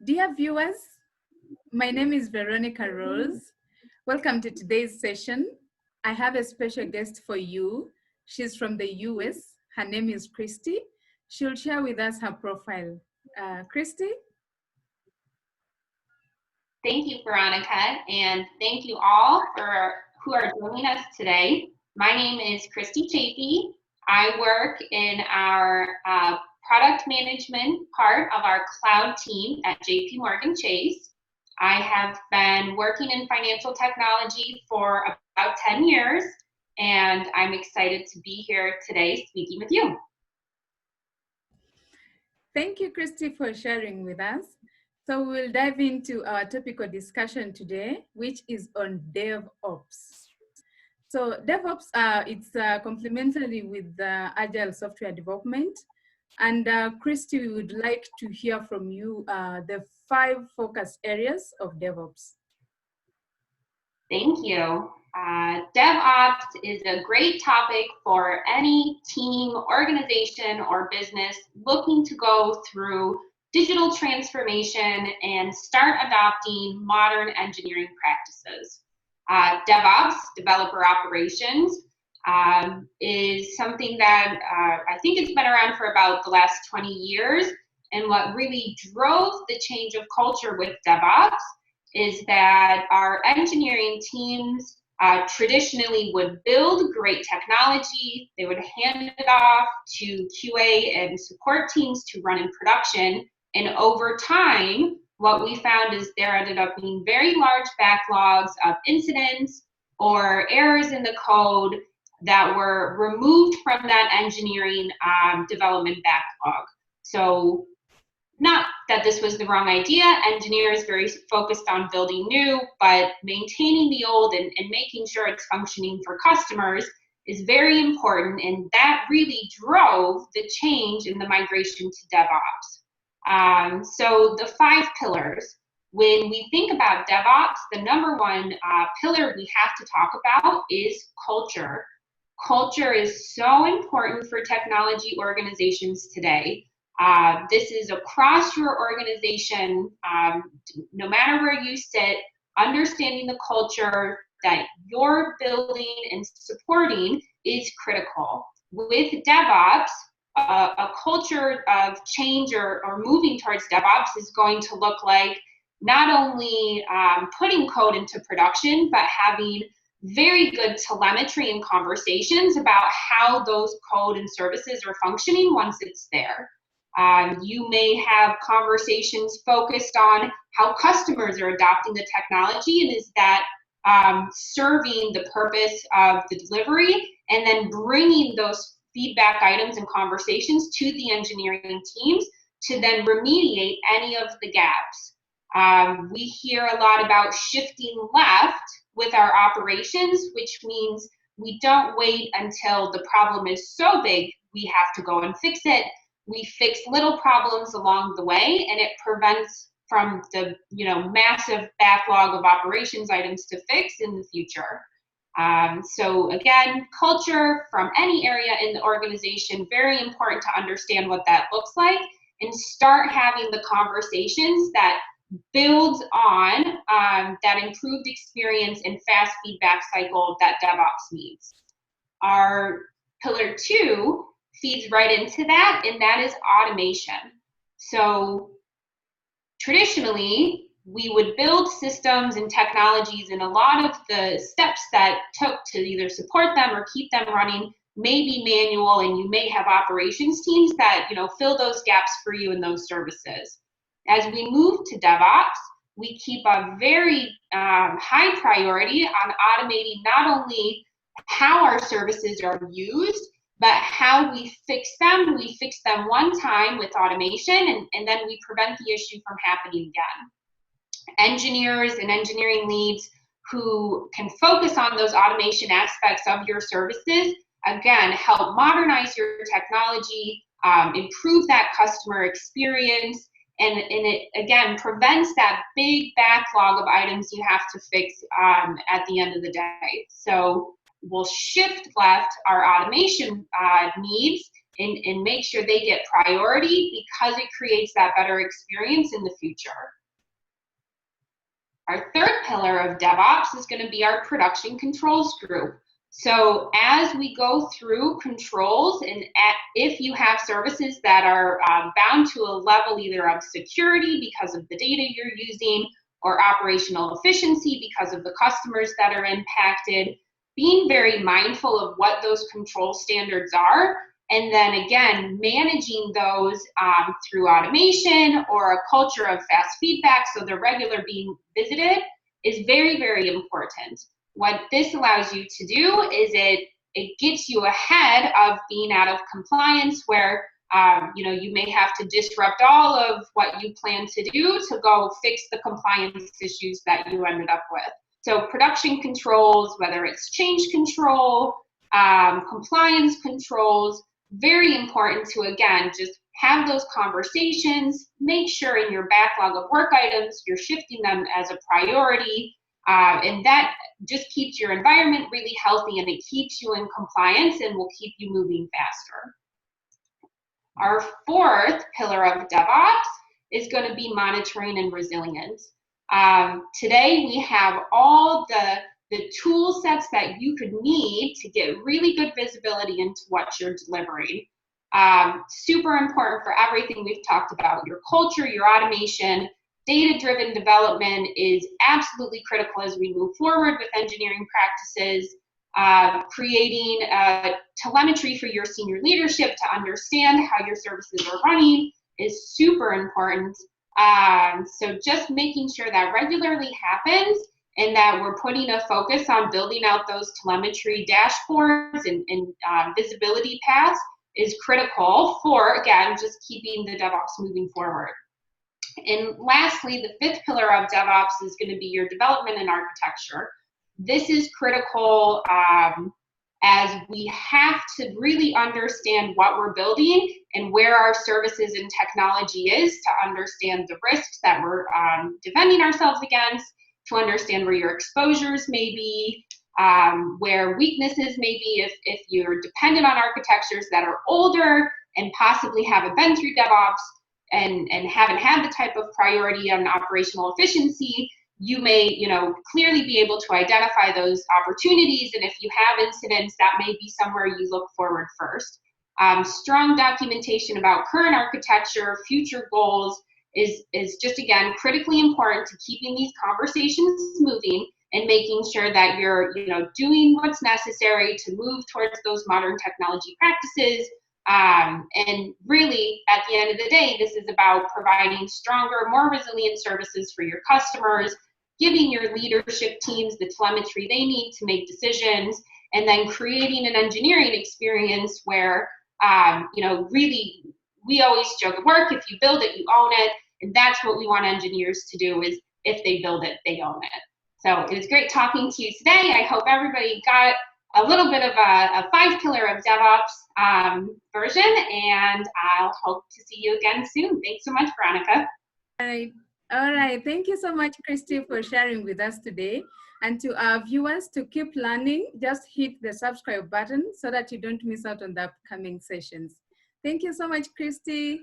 Dear viewers, my name is Veronica Rose. Welcome to today's session. I have a special guest for you. She's from the US. Her name is Christie. She'll share with us her profile. Christie? Thank you, Veronica, and thank you all who are joining us today. My name is Christie Chaffee. I work in our product management part of our cloud team at JPMorgan Chase. I have been working in financial technology for about 10 years, and I'm excited to be here today speaking with you. Thank you, Christie, for sharing with us. So we'll dive into our topical discussion today, which is on DevOps. So DevOps, it's complementary with Agile software development. And Christie, we would like to hear from you the 5 focus areas of DevOps. Thank you. DevOps is a great topic for any team, organization, or business looking to go through digital transformation and start adopting modern engineering practices. DevOps, developer operations, is something that I think it's been around for about the last 20 years. And what really drove the change of culture with DevOps is that our engineering teams traditionally would build great technology, they would hand it off to QA and support teams to run in production, and over time, what we found is there ended up being very large backlogs of incidents or errors in the code that were removed from that engineering development backlog. So not that this was the wrong idea, engineers very focused on building new, but maintaining the old and making sure it's functioning for customers is very important, and that really drove the change in the migration to DevOps. So the 5 pillars, when we think about DevOps, the number one pillar we have to talk about is culture. Culture is so important for technology organizations today. This is across your organization, no matter where you sit, understanding the culture that you're building and supporting is critical. With DevOps, a culture of change or moving towards DevOps is going to look like not only putting code into production, but having very good telemetry and conversations about how those code and services are functioning once it's there. You may have conversations focused on how customers are adopting the technology, and is that serving the purpose of the delivery, and then bringing those feedback items and conversations to the engineering teams to then remediate any of the gaps. We hear a lot about shifting left with our operations, which means we don't wait until the problem is so big we have to go and fix it. We fix little problems along the way, and it prevents from the massive backlog of operations items to fix in the future. So again, culture from any area in the organization, very important to understand what that looks like and start having the conversations that builds on that improved experience and fast feedback cycle that DevOps needs. Our pillar 2 feeds right into that, and that is automation. So traditionally, we would build systems and technologies, and a lot of the steps that took to either support them or keep them running may be manual, and you may have operations teams that fill those gaps for you in those services. As we move to DevOps, we keep a very high priority on automating not only how our services are used, but how we fix them. We fix them one time with automation, and then we prevent the issue from happening again. Engineers and engineering leads who can focus on those automation aspects of your services, again, help modernize your technology, improve that customer experience, and it, again, prevents that big backlog of items you have to fix at the end of the day. So we'll shift left our automation needs and make sure they get priority, because it creates that better experience in the future. Our third pillar of DevOps is going to be our production controls group. So as we go through controls, and if you have services that are bound to a level either of security because of the data you're using, or operational efficiency because of the customers that are impacted, being very mindful of what those control standards are, and then again, managing those through automation or a culture of fast feedback, so they're regular being visited, is very, very important. What this allows you to do is it gets you ahead of being out of compliance, where you may have to disrupt all of what you plan to do to go fix the compliance issues that you ended up with. So production controls, whether it's change control, compliance controls, very important to, again, just have those conversations, make sure in your backlog of work items, you're shifting them as a priority, and that just keeps your environment really healthy, and it keeps you in compliance and will keep you moving faster. Our fourth pillar of DevOps is going to be monitoring and resilience. Today we have all the tool sets that you could need to get really good visibility into what you're delivering. Super important for everything we've talked about. Your culture, your automation, data-driven development is absolutely critical as we move forward with engineering practices. Creating telemetry for your senior leadership to understand how your services are running is super important. So just making sure that regularly happens, and that we're putting a focus on building out those telemetry dashboards and visibility paths is critical for, again, just keeping the DevOps moving forward. And lastly, the fifth pillar of DevOps is going to be your development and architecture. This is critical as we have to really understand what we're building and where our services and technology is, to understand the risks that we're defending ourselves against, to understand where your exposures may be, where weaknesses may be if you're dependent on architectures that are older and possibly haven't been through DevOps and haven't had the type of priority on operational efficiency. You may, clearly be able to identify those opportunities, and if you have incidents, that may be somewhere you look forward first. Strong documentation about current architecture, future goals is just, again, critically important to keeping these conversations moving and making sure that you're, doing what's necessary to move towards those modern technology practices. And really, at the end of the day, this is about providing stronger, more resilient services for your customers, giving your leadership teams the telemetry they need to make decisions, and then creating an engineering experience where, really, we always joke at work, if you build it, you own it. And that's what we want engineers to do, is if they build it, they own it. So it was great talking to you today. I hope everybody got a little bit of a 5-pillar of DevOps version, and I'll hope to see you again soon. Thanks so much, Veronica. All right. Thank you so much, Christie, for sharing with us today. And to our viewers, to keep learning, just hit the subscribe button so that you don't miss out on the upcoming sessions. Thank you so much, Christie.